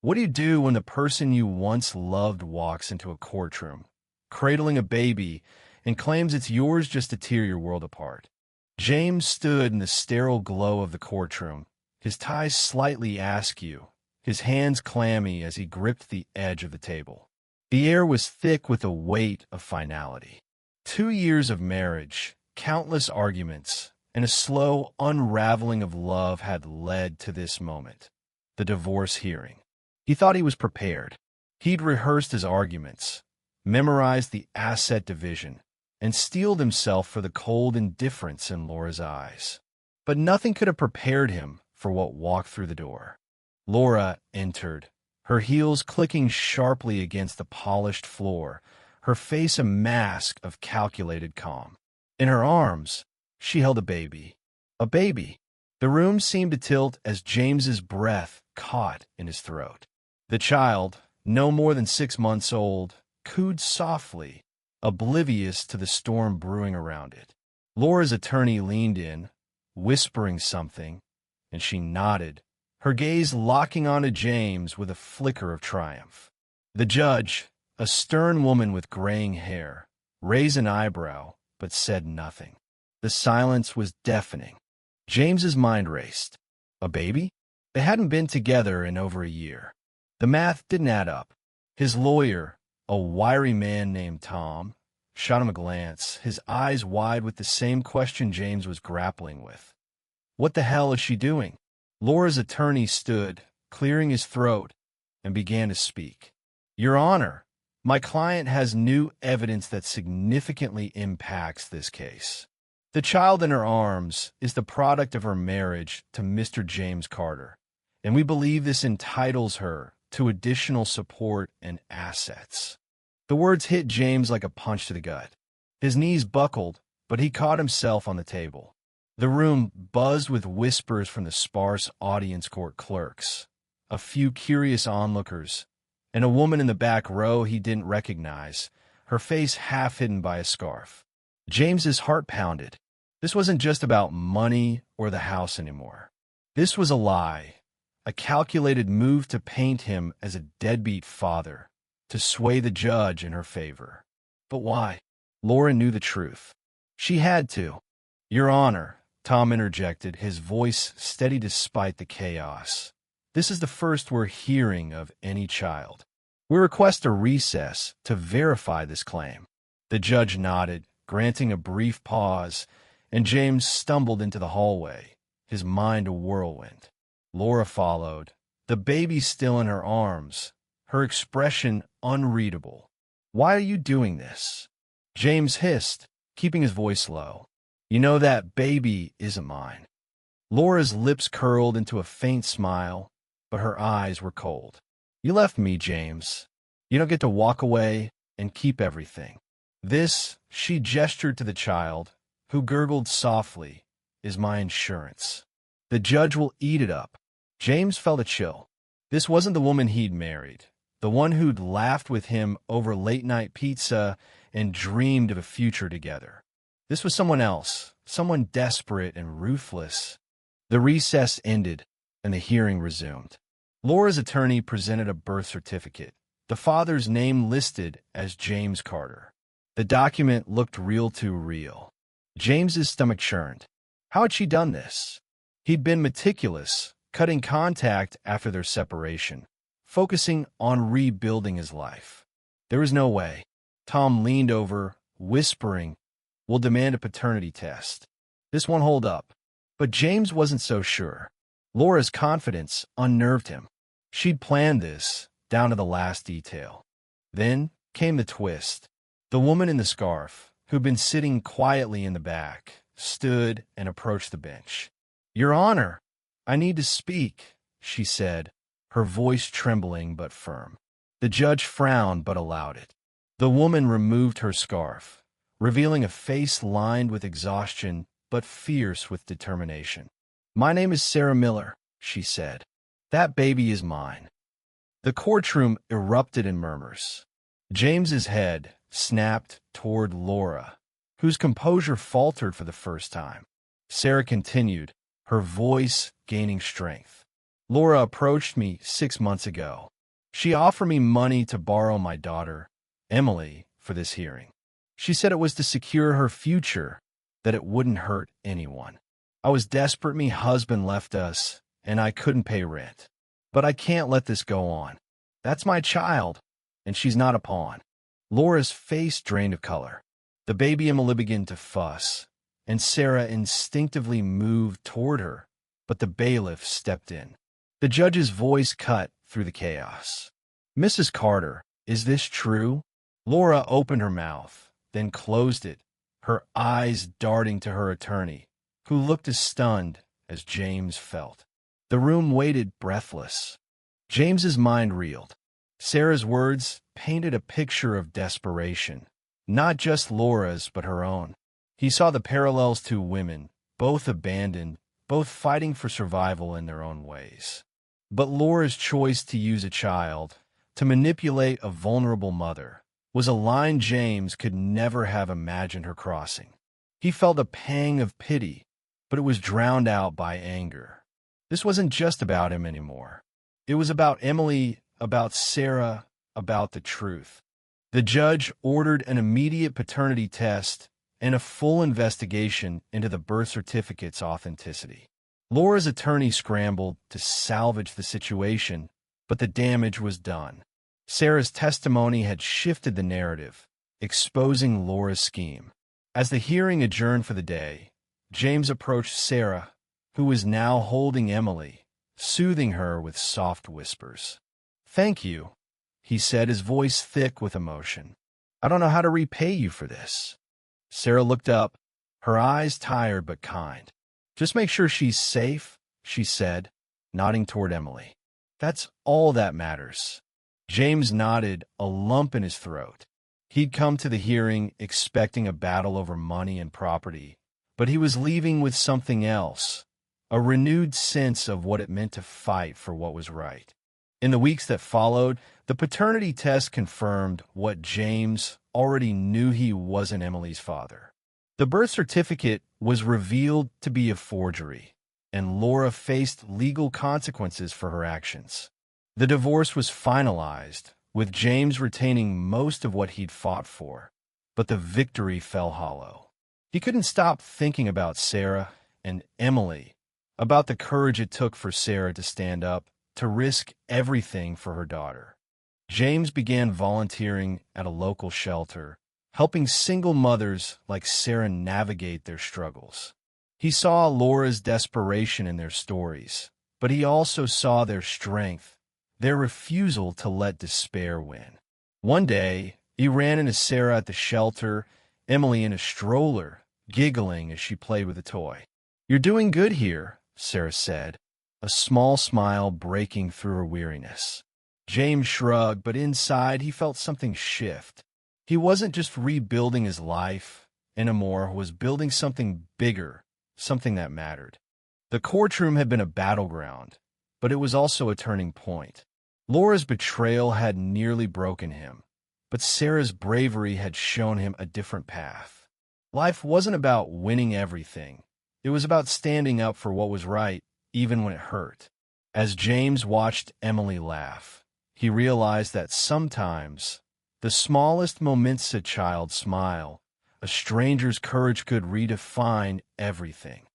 What do you do when the person you once loved walks into a courtroom, cradling a baby, and claims it's yours just to tear your world apart? James stood in the sterile glow of the courtroom, his tie slightly askew, his hands clammy as he gripped the edge of the table. The air was thick with the weight of finality. 2 years of marriage, countless arguments, and a slow unraveling of love had led to this moment, the divorce hearing. He thought he was prepared. He'd rehearsed his arguments, memorized the asset division, and steeled himself for the cold indifference in Laura's eyes. But nothing could have prepared him for what walked through the door. Laura entered, her heels clicking sharply against the polished floor, her face a mask of calculated calm. In her arms, she held a baby. A baby. The room seemed to tilt as James's breath caught in his throat. The child, no more than 6 months old, cooed softly, oblivious to the storm brewing around it. Laura's attorney leaned in, whispering something, and she nodded, her gaze locking onto James with a flicker of triumph. The judge, a stern woman with graying hair, raised an eyebrow but said nothing. The silence was deafening. James's mind raced. A baby? They hadn't been together in over a year. The math didn't add up. His lawyer, a wiry man named Tom, shot him a glance, his eyes wide with the same question James was grappling with. What the hell is she doing? Laura's attorney stood, clearing his throat, and began to speak. Your Honor, my client has new evidence that significantly impacts this case. The child in her arms is the product of her marriage to Mr. James Carter, and we believe this entitles her to additional support and assets. The words hit James like a punch to the gut. His knees buckled, but he caught himself on the table. The room buzzed with whispers from the sparse audience court clerks, a few curious onlookers, and a woman in the back row he didn't recognize, her face half hidden by a scarf. James's heart pounded. This wasn't just about money or the house anymore. This was a lie, a calculated move to paint him as a deadbeat father, to sway the judge in her favor. But why? Laura knew the truth. She had to. Your Honor, Tom interjected, his voice steady despite the chaos. This is the first we're hearing of any child. We request a recess to verify this claim. The judge nodded, granting a brief pause, and James stumbled into the hallway, his mind a whirlwind. Laura followed, the baby still in her arms, her expression unreadable. Why are you doing this? James hissed, keeping his voice low. You know that baby isn't mine. Laura's lips curled into a faint smile, but her eyes were cold. You left me, James. You don't get to walk away and keep everything. This, she gestured to the child, who gurgled softly, is my insurance. The judge will eat it up. James felt a chill. This wasn't the woman he'd married, the one who'd laughed with him over late-night pizza and dreamed of a future together. This was someone else, someone desperate and ruthless. The recess ended, and the hearing resumed. Laura's attorney presented a birth certificate, the father's name listed as James Carter. The document looked real too real. James's stomach churned. How had she done this? He'd been meticulous, cutting contact after their separation, focusing on rebuilding his life. There was no way. Tom leaned over, whispering, "We'll demand a paternity test. This won't hold up." But James wasn't so sure. Laura's confidence unnerved him. She'd planned this, down to the last detail. Then came the twist. The woman in the scarf, who'd been sitting quietly in the back, stood and approached the bench. Your Honor, I need to speak, she said, her voice trembling but firm. The judge frowned but allowed it. The woman removed her scarf, revealing a face lined with exhaustion but fierce with determination. My name is Sarah Miller, she said. That baby is mine. The courtroom erupted in murmurs. James's head snapped toward Laura, whose composure faltered for the first time. Sarah continued, her voice gaining strength. Laura approached me 6 months ago. She offered me money to borrow my daughter, Emily, for this hearing. She said it was to secure her future, that it wouldn't hurt anyone. I was desperate. My husband left us, and I couldn't pay rent. But I can't let this go on. That's my child, and she's not a pawn. Laura's face drained of color. The baby Emily began to fuss, and Sarah instinctively moved toward her, but the bailiff stepped in. The judge's voice cut through the chaos. "Mrs. Carter, is this true?" Laura opened her mouth, then closed it, her eyes darting to her attorney, who looked as stunned as James felt. The room waited breathless. James's mind reeled. Sarah's words painted a picture of desperation, not just Laura's but her own. He saw the parallels to women, both abandoned, both fighting for survival in their own ways. But Laura's choice to use a child, to manipulate a vulnerable mother, was a line James could never have imagined her crossing. He felt a pang of pity, but it was drowned out by anger. This wasn't just about him anymore. It was about Emily, about Sarah, about the truth. The judge ordered an immediate paternity test and a full investigation into the birth certificate's authenticity. Laura's attorney scrambled to salvage the situation, but the damage was done. Sarah's testimony had shifted the narrative, exposing Laura's scheme. As the hearing adjourned for the day, James approached Sarah, who was now holding Emily, soothing her with soft whispers. "Thank you," he said, his voice thick with emotion. "I don't know how to repay you for this." Sarah looked up, her eyes tired but kind. "Just make sure she's safe," she said, nodding toward Emily. "That's all that matters." James nodded, a lump in his throat. He'd come to the hearing expecting a battle over money and property, but he was leaving with something else, a renewed sense of what it meant to fight for what was right. In the weeks that followed, the paternity test confirmed what James already knew: he wasn't Emily's father. The birth certificate was revealed to be a forgery, and Laura faced legal consequences for her actions. The divorce was finalized, with James retaining most of what he'd fought for, but the victory fell hollow. He couldn't stop thinking about Sarah and Emily, about the courage it took for Sarah to stand up, to risk everything for her daughter. James began volunteering at a local shelter, helping single mothers like Sarah navigate their struggles. He saw Laura's desperation in their stories, but he also saw their strength, their refusal to let despair win. One day, he ran into Sarah at the shelter, Emily in a stroller, giggling as she played with a toy. "You're doing good here," Sarah said, a small smile breaking through her weariness. James shrugged, but inside he felt something shift. He wasn't just rebuilding his life anymore, he was building something bigger, something that mattered. The courtroom had been a battleground, but it was also a turning point. Laura's betrayal had nearly broken him, but Sarah's bravery had shown him a different path. Life wasn't about winning everything. It was about standing up for what was right, even when it hurt. As James watched Emily laugh, he realized that sometimes the smallest moments: a child's smile, a stranger's courage, could redefine everything.